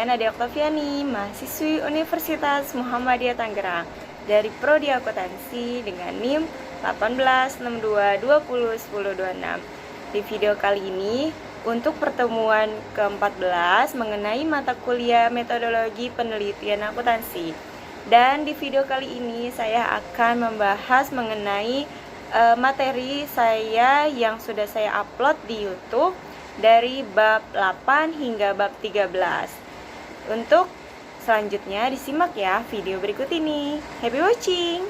Saya Nadia Oktaviani, mahasiswi Universitas Muhammadiyah Tangerang dari Prodi Akuntansi dengan NIM 1862201026. Di video kali ini, untuk pertemuan ke-14 mengenai mata kuliah metodologi penelitian akuntansi. Dan di video kali ini saya akan membahas mengenai materi saya yang sudah saya upload di YouTube dari bab 8 hingga bab 13. Untuk selanjutnya disimak ya video berikut ini. Happy watching.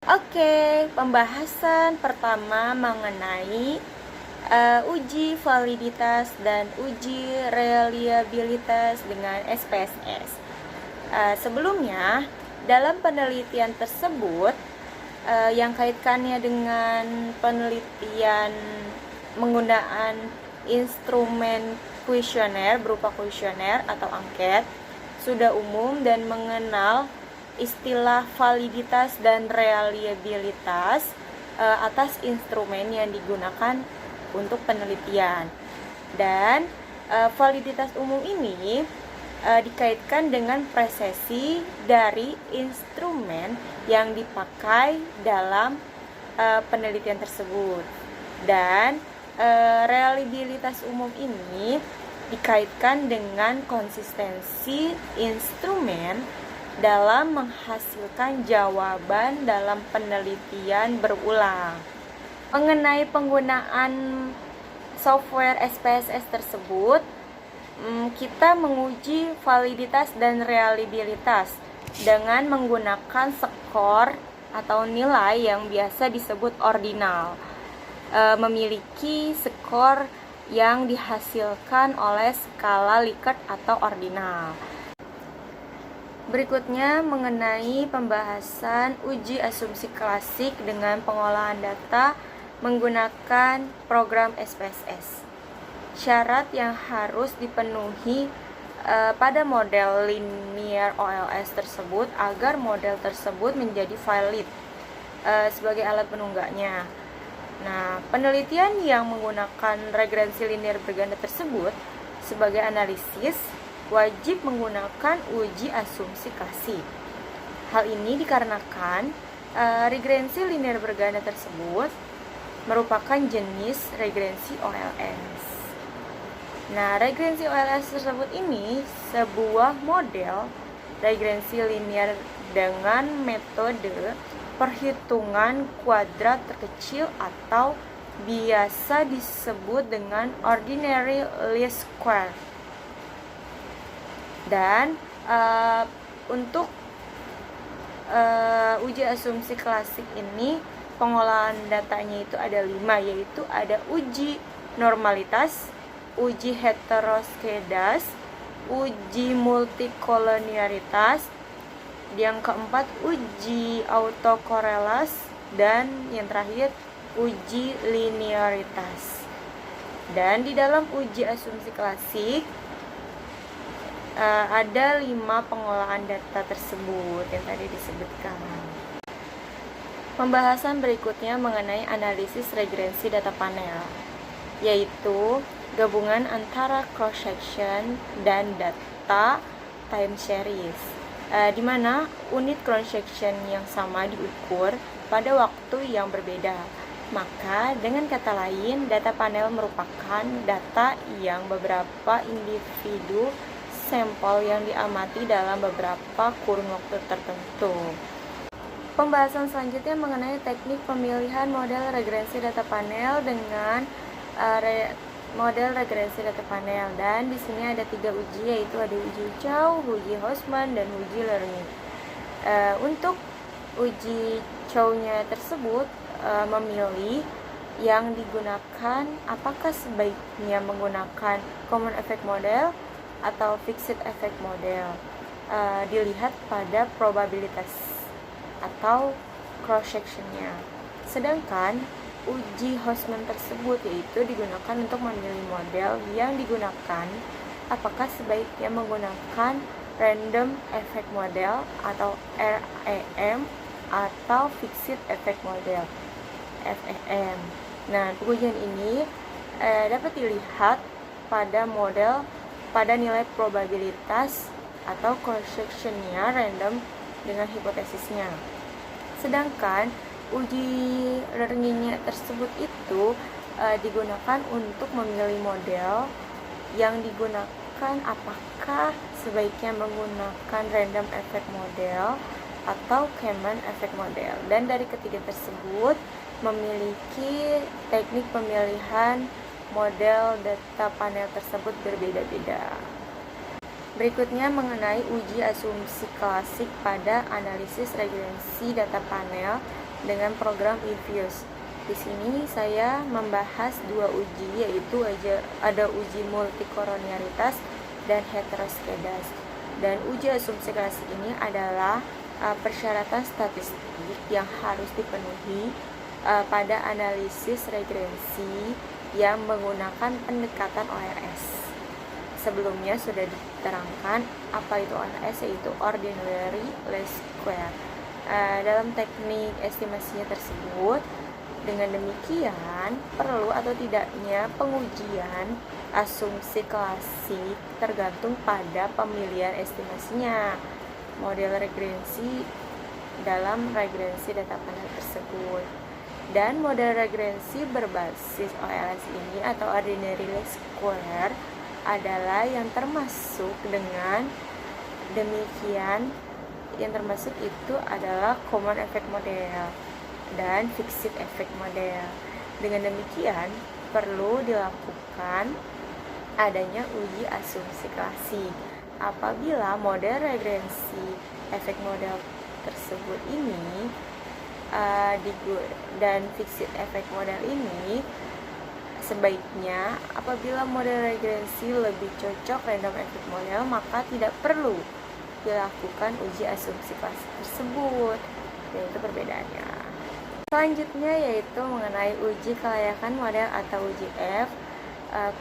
Oke, pembahasan pertama mengenai uji validitas dan uji reliabilitas dengan SPSS. Sebelumnya, dalam penelitian tersebut yang kaitannya dengan penelitian penggunaan instrumen kuesioner berupa kuesioner atau angket sudah umum dan mengenal istilah validitas dan reliabilitas atas instrumen yang digunakan untuk penelitian. Dan validitas umum ini dikaitkan dengan presisi dari instrumen yang dipakai dalam penelitian tersebut. Dan reliabilitas umum ini dikaitkan dengan konsistensi instrumen dalam menghasilkan jawaban dalam penelitian berulang. Mengenai penggunaan software SPSS tersebut, kita menguji validitas dan reliabilitas dengan menggunakan skor atau nilai yang biasa disebut ordinal. Memiliki skor yang dihasilkan oleh skala Likert atau ordinal. Berikutnya mengenai pembahasan uji asumsi klasik dengan pengolahan data menggunakan program SPSS. Syarat yang harus dipenuhi pada model linear OLS tersebut agar model tersebut menjadi valid sebagai alat penunggaknya. Nah, penelitian yang menggunakan regrensi linear berganda tersebut sebagai analisis wajib menggunakan uji asumsi klasik. Hal ini dikarenakan regrensi linear berganda tersebut merupakan jenis regrensi OLS. Nah, regrensi OLS tersebut ini sebuah model regrensi linear dengan metode perhitungan kuadrat terkecil atau biasa disebut dengan ordinary least square. Dan untuk uji asumsi klasik ini pengolahan datanya itu ada 5, yaitu ada uji normalitas, uji heteroskedas, uji multikolonialitas, yang keempat uji autokorelas, dan yang terakhir uji linearitas. Dan di dalam uji asumsi klasik ada 5 pengolahan data tersebut yang tadi disebutkan. Pembahasan berikutnya mengenai analisis regrensi data panel, yaitu gabungan antara cross section dan data time series, di mana unit cross section yang sama diukur pada waktu yang berbeda. Maka dengan kata lain, data panel merupakan data yang beberapa individu sampel yang diamati dalam beberapa kurun waktu tertentu. Pembahasan selanjutnya mengenai teknik pemilihan model regrensi data panel dengan model regrensi data panel. Dan di sini ada 3 uji, yaitu ada uji Chow, uji Houseman, dan uji learning. Untuk uji Chow-nya tersebut memilih yang digunakan apakah sebaiknya menggunakan common effect model atau fixed effect model. Dilihat pada probabilitas atau cross sectionnya. Sedangkan uji Houseman tersebut yaitu digunakan untuk memilih model yang digunakan apakah sebaiknya menggunakan random effect model atau RAM atau fixed effect model FEM. Nah, pengujian ini dapat dilihat pada model pada nilai probabilitas atau cross-sectionnya random dengan hipotesisnya. Sedangkan uji learningnya tersebut itu digunakan untuk memilih model yang digunakan, apakah sebaiknya menggunakan random effect model atau Kalman effect model. Dan dari ketiga tersebut memiliki teknik pemilihan model data panel tersebut berbeda-beda. Berikutnya mengenai uji asumsi klasik pada analisis regressi data panel dengan program EViews. Di sini saya membahas dua uji, yaitu ada uji multikolonialitas dan heteroskedas. Dan uji asumsi klasik ini adalah persyaratan statistik yang harus dipenuhi pada analisis regressi yang menggunakan pendekatan OLS. Sebelumnya sudah diterangkan apa itu OLS, yaitu Ordinary Least Square. Dalam teknik estimasinya tersebut, dengan demikian perlu atau tidaknya pengujian asumsi klasik tergantung pada pemilihan estimasinya model regresi dalam regresi data panel tersebut. Dan model regresi berbasis OLS ini atau Ordinary Least Square adalah yang termasuk dengan demikian, yang termasuk itu adalah Common Effect Model dan Fixed Effect Model. Dengan demikian perlu dilakukan adanya uji asumsi klasik. Apabila model regresi efek model tersebut ini dan Fixed Effect Model ini, sebaiknya apabila model regresi lebih cocok random effect model, maka tidak perlu dilakukan uji asumsi klasik tersebut. Dan itu perbedaannya. Selanjutnya yaitu mengenai uji kelayakan model atau uji F,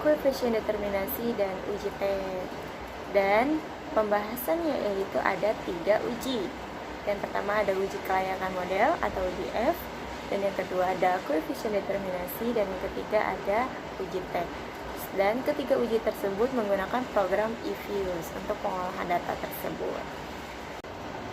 koefisien determinasi, dan uji T. Dan pembahasannya yaitu ada 3 uji. Yang pertama ada uji kelayakan model atau uji F, dan yang kedua ada koefisien determinasi, dan yang ketiga ada uji T. Dan ketiga uji tersebut menggunakan program EViews untuk pengolahan data tersebut.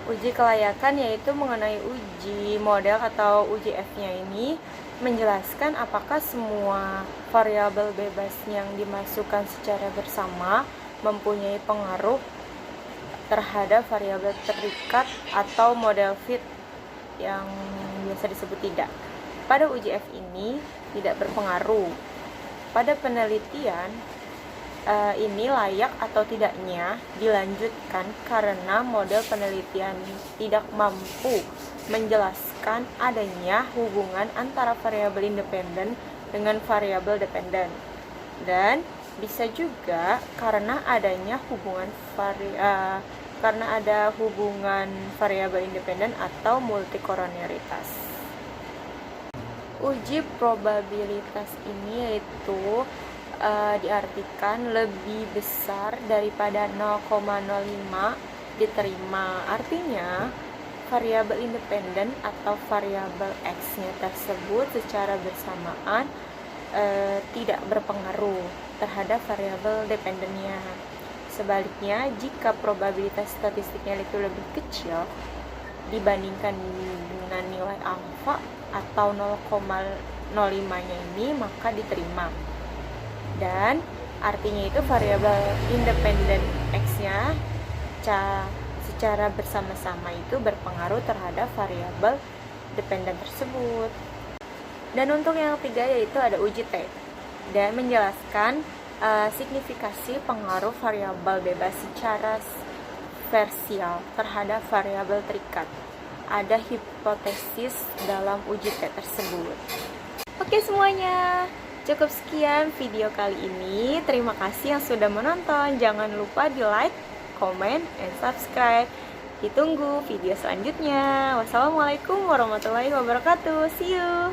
Uji kelayakan yaitu mengenai uji model atau uji F-nya ini menjelaskan apakah semua variabel bebas yang dimasukkan secara bersama mempunyai pengaruh terhadap variabel terikat atau model fit yang biasa disebut tidak. Pada uji F ini tidak berpengaruh. Pada penelitian ini layak atau tidaknya dilanjutkan karena model penelitian tidak mampu menjelaskan adanya hubungan antara variabel independen dengan variabel dependen, dan bisa juga karena adanya hubungan variabel independen atau multikolonialitas. Uji probabilitas ini yaitu diartikan lebih besar daripada 0,05 diterima. Artinya variabel independen atau variabel X-nya tersebut secara bersamaan tidak berpengaruh terhadap variabel dependennya. Sebaliknya, jika probabilitas statistiknya itu lebih kecil dibandingkan dengan nilai alfa atau 0,05-nya ini, maka diterima. Dan artinya itu variabel independen X-nya secara bersama-sama itu berpengaruh terhadap variabel dependen tersebut. Dan untuk yang ketiga yaitu ada uji T, dan menjelaskan signifikasi pengaruh variabel bebas secara versial terhadap variabel terikat. Ada hipotesis dalam uji T tersebut. Oke semuanya, cukup sekian video kali ini. Terima kasih yang sudah menonton. Jangan lupa di like, comment, and subscribe. Ditunggu video selanjutnya. Wassalamualaikum warahmatullahi wabarakatuh. See you.